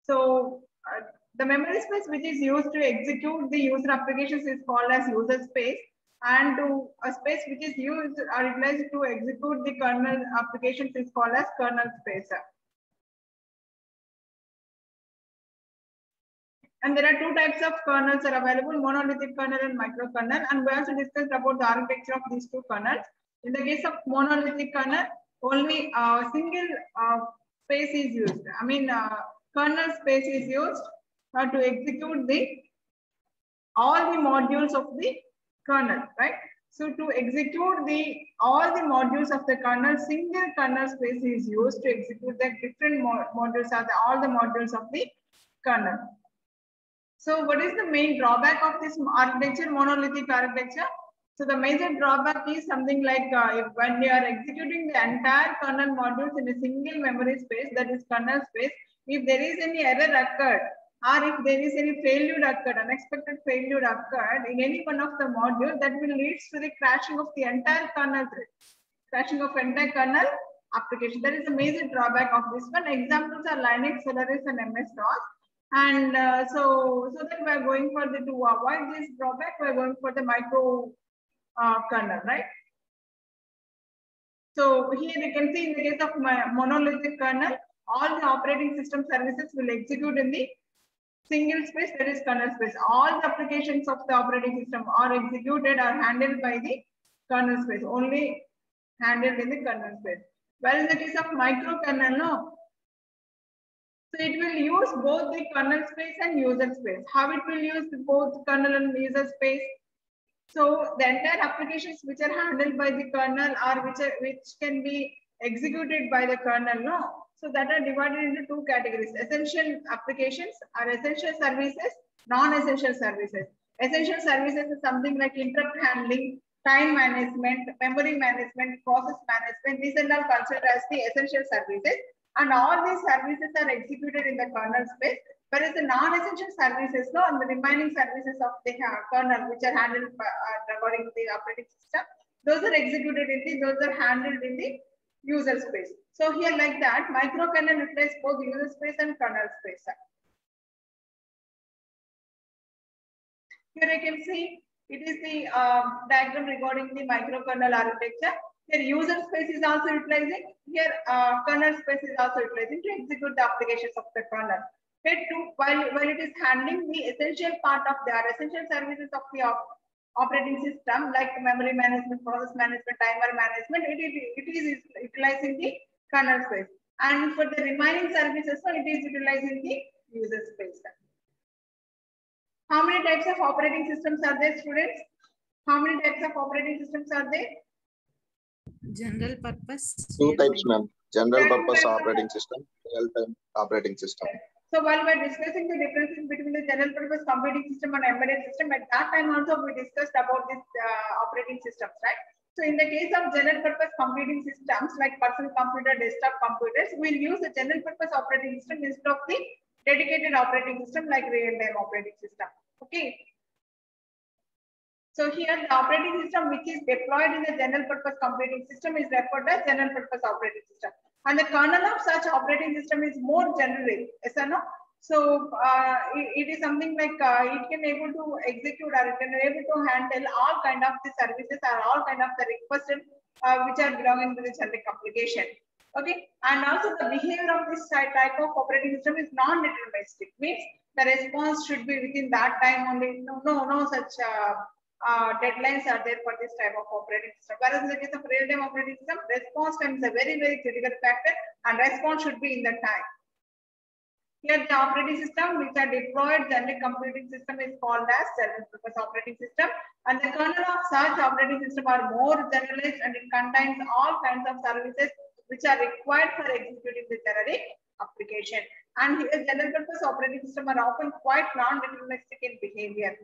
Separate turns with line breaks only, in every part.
So the memory space which is used to execute the user applications is called as user space, and to a space which is used or utilized to execute the kernel applications is called as kernel space. And there are two types of kernels are available, monolithic kernel and microkernel. And we also discussed about the architecture of these two kernels. In the case of monolithic kernel, only a single space is used. I mean, kernel space is used to execute all the modules of the kernel, right? So to execute all the modules of the kernel, single kernel space is used to execute the different modules of all the modules of the kernel. So what is the main drawback of this architecture, monolithic architecture? So the major drawback is something like when you are executing the entire kernel modules in a single memory space, that is kernel space, if there is any error occurred, or if there is any failure occurred, unexpected failure occurred in any one of the module, that will lead to the crashing of the entire kernel thread, crashing of entire kernel application. That is the major drawback of this one. Examples are Linux, Solaris, and MS-DOS. And so that we are going for to avoid this drawback, we are going for the micro kernel, right? So here you can see in the case of monolithic kernel, all the operating system services will execute in the single space, that is kernel space. All the applications of the operating system are executed or handled by the kernel space, only handled in the kernel space. Whereas in the case of microkernel, no. So it will use both the kernel space and user space. How it will use both kernel and user space? So the entire applications which are handled by the kernel or which can be executed by the kernel, no. So that are divided into two categories: essential applications or essential services, non-essential services. Essential services is something like interrupt handling, time management, memory management, process management. These are all considered as the essential services. And all these services are executed in the kernel space, whereas the non-essential services, no, and the remaining services of the kernel, which are handled according to the operating system, those are executed those are handled in the user space. So here, like that, microkernel replaces both user space and kernel space. Here I can see it is the diagram regarding the microkernel architecture. Here user space is also utilizing. Here kernel space is also utilizing to execute the applications of the kernel. Here too, while it is handling the essential part of the essential services of the operating system, like memory management, process management, timer management, it is utilizing the kernel space. And for the remaining services, so it is utilizing the user space. How many types of operating systems are there, students? How many types of operating systems are there?
General purpose.
Two types, ma'am. General purpose operating system, real-time operating system.
So while we are discussing the differences between the general purpose computing system and embedded system, at that time also we discussed about this operating systems, right? So in the case of general purpose computing systems like personal computer, desktop computers, we'll use the general purpose operating system instead of the dedicated operating system like real-time operating system. Okay. So here the operating system which is deployed in the general purpose computing system is referred as general purpose operating system. And the kernel of such operating system is more generic, yes or no? So it is something like it can able to execute or it can able to handle all kind of the services or all kind of the requested which are belonging to the generic application. Okay, and also the behavior of this type of operating system is non-deterministic, means the response should be within that time only. No such deadlines are there for this type of operating system. Whereas in the case of real-time operating system, response time is a very, very critical factor and response should be in the time. Here the operating system which are deployed generic computing system is called as general purpose operating system, and the kernel of such operating system are more generalized and it contains all kinds of services which are required for executing the generic application. And here general purpose operating system are often quite non-deterministic in behavior.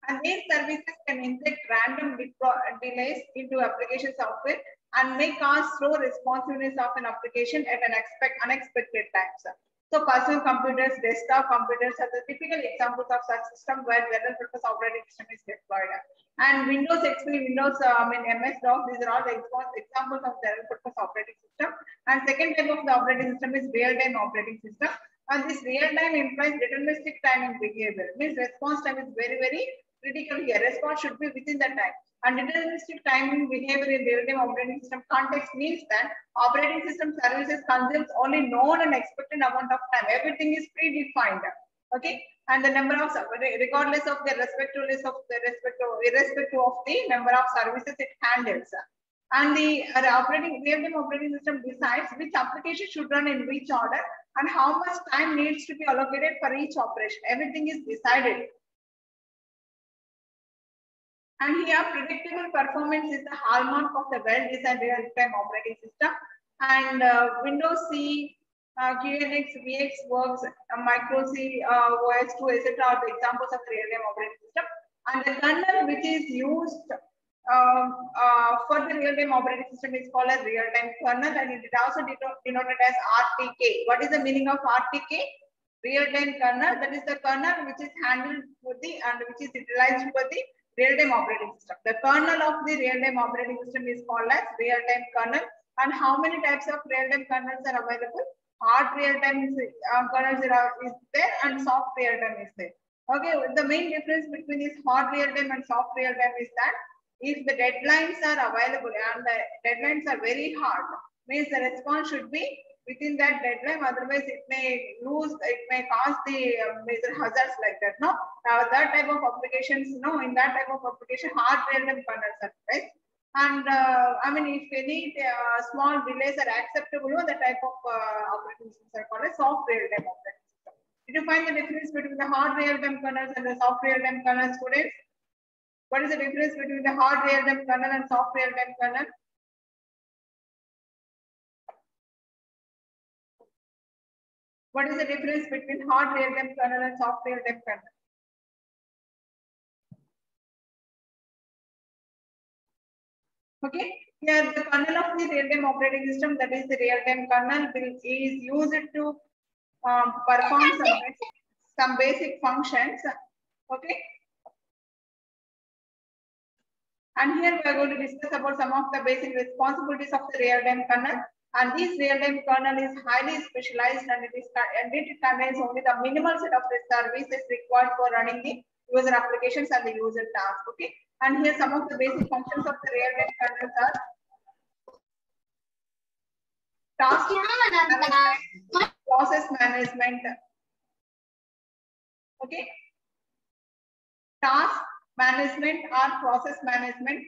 And these services can inject random delays into application software and may cause slow responsiveness of an application at an unexpected times. So personal computers, desktop computers are the typical examples of such system where general purpose operating system is deployed. And Windows XP, Windows, MS-DOS, these are all the examples of general purpose operating system And second type of the operating system is real-time operating system. And this real-time implies deterministic timing behavior. Means response time is very, very critical here. Response should be within the time. And deterministic timing behavior in real-time operating system context means that operating system services consumes only known and expected amount of time. Everything is predefined. Okay, and the number of regardless of the irrespective of the number of services it handles. And the real-time operating system decides which application should run in which order and how much time needs to be allocated for each operation. Everything is decided. And here, predictable performance is the hallmark of the well-designed real-time operating system. And Windows C, QNX, VxWorks, Micro C, OS2, etc. are the examples of the real-time operating system. And the kernel which is used for the real-time operating system is called as real-time kernel, and it is also denoted as RTK. What is the meaning of RTK? Real-time kernel, that is the kernel which is handled for the and which is utilized for the real-time operating system. The kernel of the real-time operating system is called as real-time kernel. And how many types of real-time kernels are available? Hard real-time kernels is there and soft real-time is there. Okay, the main difference between this hard real-time and soft real-time is that if the deadlines are available and the deadlines are very hard, means the response should be within that deadline, otherwise it may cause the major hazards like that. No, that type of applications, no, in that type of application, hard real-time kernels are right. And I mean, if any small delays are acceptable, no, the type of operating systems are called as soft real-time operating system. Did you find the difference between the hard real-time kernels and the soft real-time kernels, students? What is the difference between the hard real-time kernel and soft real-time kernel? What is the difference between hard real-time kernel and soft real-time kernel? Okay, here the kernel of the real-time operating system, that is the real-time kernel, is used to perform some basic functions. Okay. And here we are going to discuss about some of the basic responsibilities of the real-time kernel. And this real-time kernel is highly specialized and it contains only the minimal set of the services required for running the user applications and the user tasks. Okay. And here some of the basic functions of the real-time kernels are task management, process management. Okay. Task management or process management,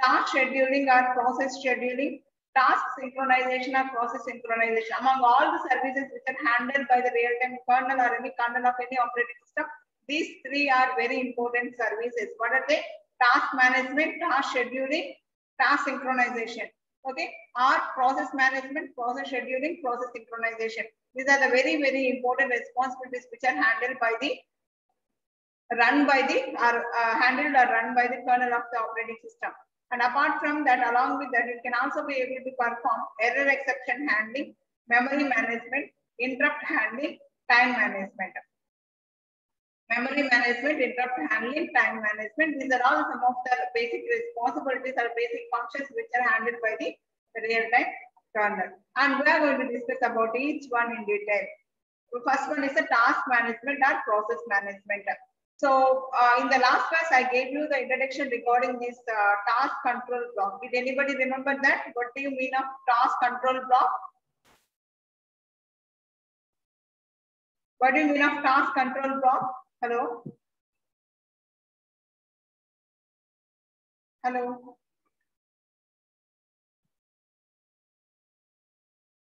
task scheduling or process scheduling, task synchronization or process synchronization. Among all the services which are handled by the real-time kernel or any kernel of any operating system, these three are very important services. What are they? Task management, task scheduling, task synchronization. Okay, or process management, process scheduling, process synchronization. These are the very, very important responsibilities which are handled by the handled or run by the kernel of the operating system. And apart from that, along with that, it can also be able to perform error exception handling, memory management, interrupt handling, time management. Memory management, interrupt handling, time management. These are all some of the basic responsibilities or basic functions which are handled by the real-time kernel. And we are going to discuss about each one in detail. The first one is the task management or process management. So in the last class, I gave you the introduction regarding this task control block. Did anybody remember that? What do you mean of task control block? What do you mean of task control block? Hello? Hello?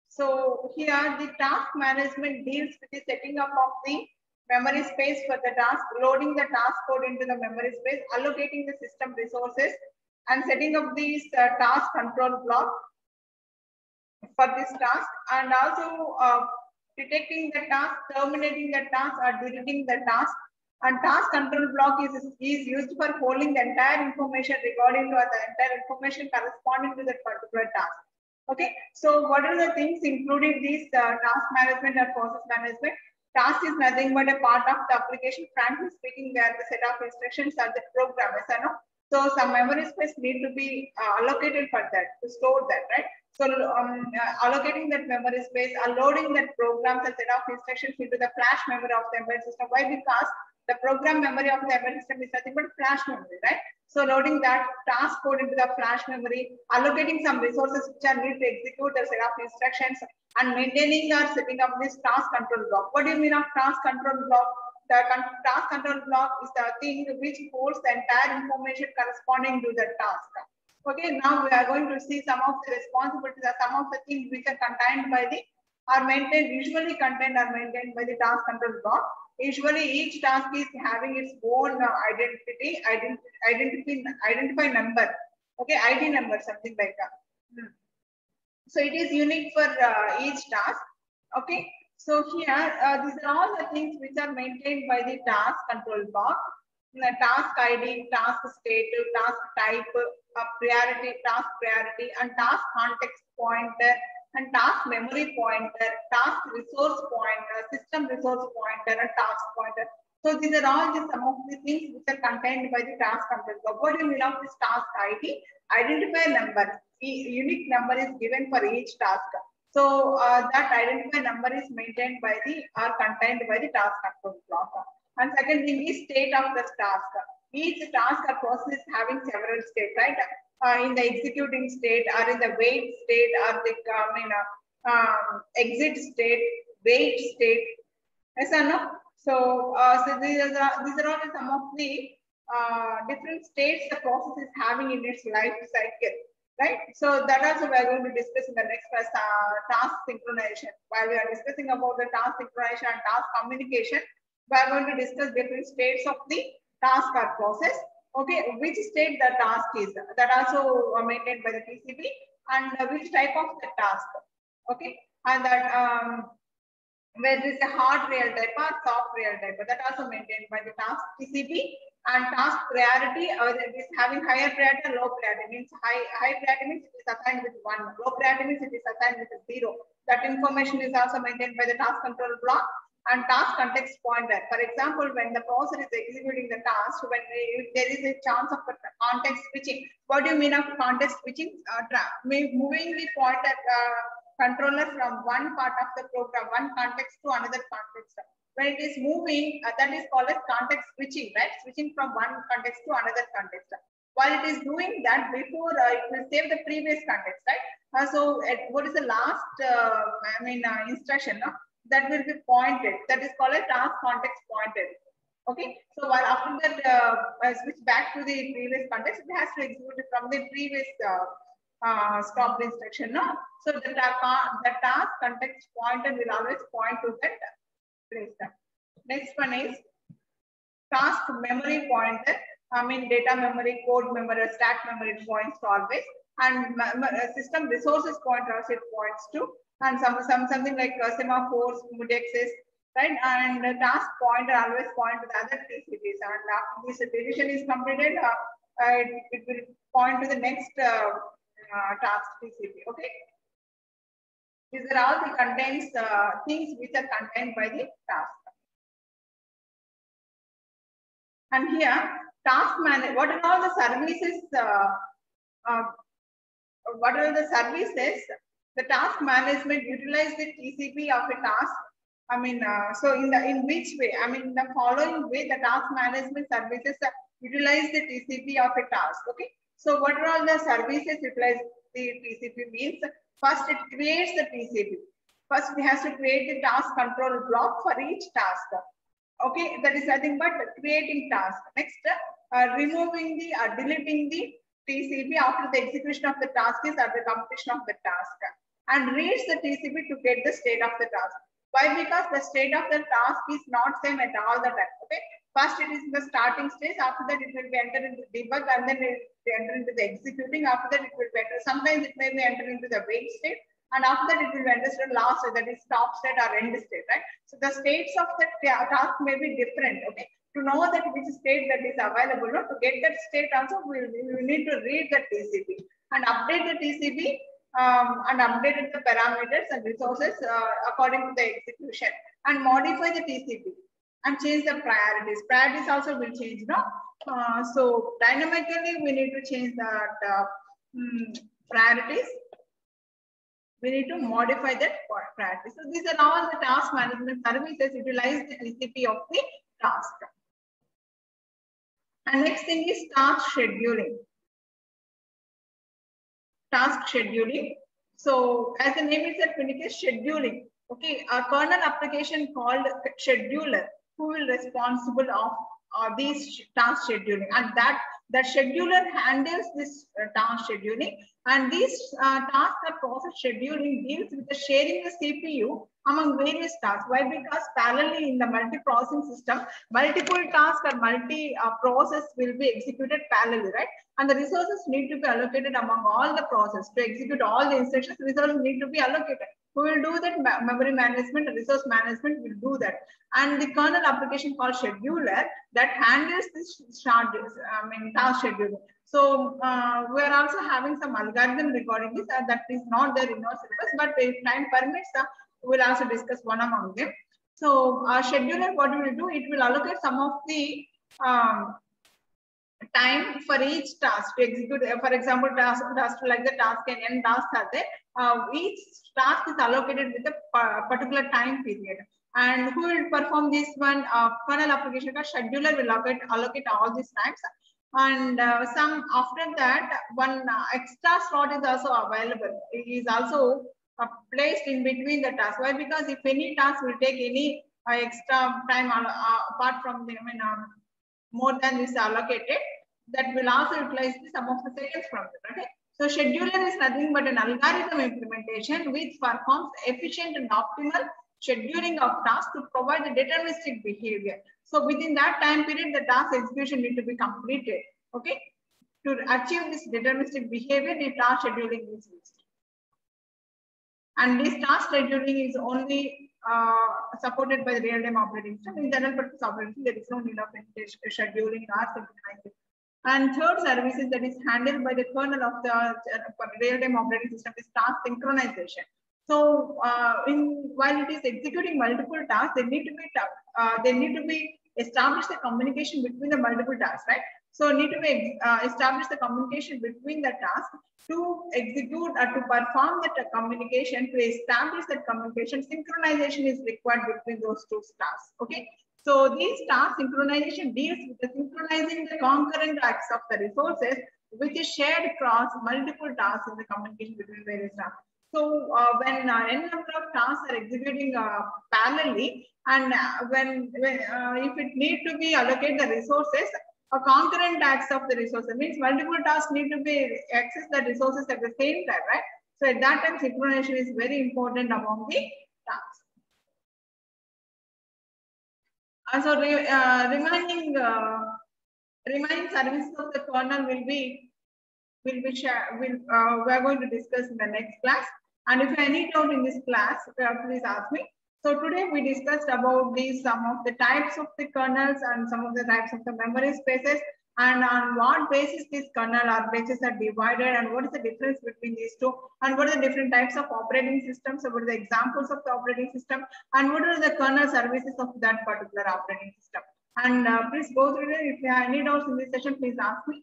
So here the task management deals with the setting up of the memory space for the task, loading the task code into the memory space, allocating the system resources, and setting up these task control block for this task, and also detecting the task, terminating the task, or deleting the task. And task control block is used for holding the entire information regarding to the entire information corresponding to that particular task. Okay, so what are the things including these task management and process management? Task is nothing but a part of the application. Frankly speaking, they are the set of instructions are the programmers. So some memory space need to be allocated for that, to store that, right? So allocating that memory space, loading that programs and set of instructions into the flash memory of the embedded system. Why? Because the program memory of the embedded system is nothing but flash memory, right? So loading that task code into the flash memory, allocating some resources which are needed to execute a set of instructions, and maintaining or setting up this task control block. What do you mean of task control block? The task control block is the thing which holds the entire information corresponding to the task. Okay, now we are going to see some of the responsibilities or some of the things which are contained by the usually contained or maintained by the task control block. Usually each task is having its own identify number. Okay, ID number, something like that. So it is unique for each task. Okay, so here these are all the things which are maintained by the task control block. The task ID, task state, task type, priority, task priority, and task context pointer, and task memory pointer, task resource pointer, system resource pointer, and task pointer. So these are all just some of the things which are contained by the task control block. What do you mean of this task ID? Identifier number, unique number is given for each task. So that identifier number is maintained by the or contained by the task control block. And second thing is state of the task. Each task or process is having several states, right? In the executing state, or in the wait state, or the exit state, wait state. Yes or no? So, so these are all some of the different states the process is having in its life cycle, right? So that also we are going to discuss in the next class, task synchronization. While we are discussing about the task synchronization and task communication, we are going to discuss different states of the task or process. Okay, which state the task is, that also maintained by the TCP, and which type of the task. Okay, and that where there is a hard real type or soft real type, that also maintained by the task TCP. And task priority, it is having higher priority and low priority. Means high priority means it is assigned with 1, low priority means it is assigned with 0. That information is also maintained by the task control block. And task context pointer. For example, when the process is executing the task, when there is a chance of context switching. What do you mean of context switching? Moving the pointer controller from one part of the program, one context to another context. When it is moving, that is called as context switching, right? Switching from one context to another context. While it is doing that, before it will save the previous context, right? So what is the last, instruction? No? That will be pointed. That is called a task context pointed. Okay. So while after that switch back to the previous context, it has to execute from the previous stop instruction. No. So the task context pointer will always point to that place. Next one is task memory pointer. Data memory, code memory, stack memory points to always, and system resources pointer it points to. And something like semaphores, mudexes, right? And the task pointer always point to the other TCPs. And after this division is completed, it will point to the next task TCP. Okay. These are all the contains things which are contained by the task. And here, task manager. What are all the services? What are the services? The task management utilize the TCP of a task. So in which way? In the following way, the task management services utilize the TCP of a task. Okay. So what are all the services utilize the TCP means? First, it creates the TCP. First, it has to create the task control block for each task. Okay, that is nothing but creating task. Next, removing the deleting the TCP after the execution of the task is at the completion of the task, and reads the TCP to get the state of the task. Why? Because the state of the task is not same at all the time. Okay, first it is in the starting stage. After that, it will be entered into debug, and then it will enter into the executing. After that, it will be enter. Sometimes it may be enter into the wait state. And after that, it will be understood last, that is stop state or end state, right? So the states of the task may be different, okay? To know that which state that is available, to get that state also, we need to read the TCP and update the TCP and update the parameters and resources according to the execution, and modify the TCP and change the priorities. Priorities also will change, no? So dynamically, we need to change that priorities. we need to modify that priority. So these are all the task management services utilize the LCP of the task. And next thing is task scheduling. Task scheduling. So as the name itself indicates, scheduling. Okay, a kernel application called scheduler who will responsible of these task scheduling, and that scheduler handles this task scheduling, and these tasks or process scheduling deals with the sharing the CPU among various tasks. Why? Because parallelly in the multi-processing system, multiple tasks or multi-process will be executed parallelly, right? And the resources need to be allocated among all the processes to execute all the instructions. Resources need to be allocated. Who will do that? Memory management, resource management will do that. And the kernel application called scheduler that handles this task scheduling. So we are also having some algorithm regarding this, that is not there in our syllabus, but if time permits, we'll also discuss one among them. So scheduler, what it will do, it will allocate some of the time for each task to execute. For example, task like the task and n tasks are there. Each task is allocated with a particular time period. And who will perform this one? Kernel application scheduler will allocate all these times. And some after that, one extra slot is also available. It is also placed in between the tasks. Why? Because if any task will take any extra time apart from the more than is allocated, that will also utilize some of the seconds from it. Okay. So scheduler is nothing but an algorithm implementation which performs efficient and optimal scheduling of tasks to provide the deterministic behavior. So within that time period, the task execution need to be completed. Okay. To achieve this deterministic behavior, the task scheduling is used. And this task scheduling is only supported by the real-time operating system. In general purpose operating system, there is no need of scheduling or synchronizing. And third services that is handled by the kernel of the real-time operating system is task synchronization. So while it is executing multiple tasks, they need to be establish the communication between the multiple tasks, right? So need to be establish the communication between the tasks to execute or to perform that communication, to establish that communication. Synchronization is required between those two tasks. Okay. So these task synchronization deals with the synchronizing the concurrent acts of the resources, which is shared across multiple tasks in the communication between various tasks. So when n number of tasks are executing parallelly, and if it need to be allocate the resources, a concurrent acts of the resources means multiple tasks need to be access the resources at the same time, right? So at that time, synchronization is very important among the tasks. Also, remaining services of the kernel we are going to discuss in the next class. And if you have any doubt in this class, please ask me. So today we discussed about some of the types of the kernels and some of the types of the memory spaces, and on what basis these kernel or bases are divided, and what is the difference between these two, and what are the different types of operating systems, what are the examples of the operating system, and what are the kernel services of that particular operating system. And please go through it. If you have any doubts in this session, please ask me.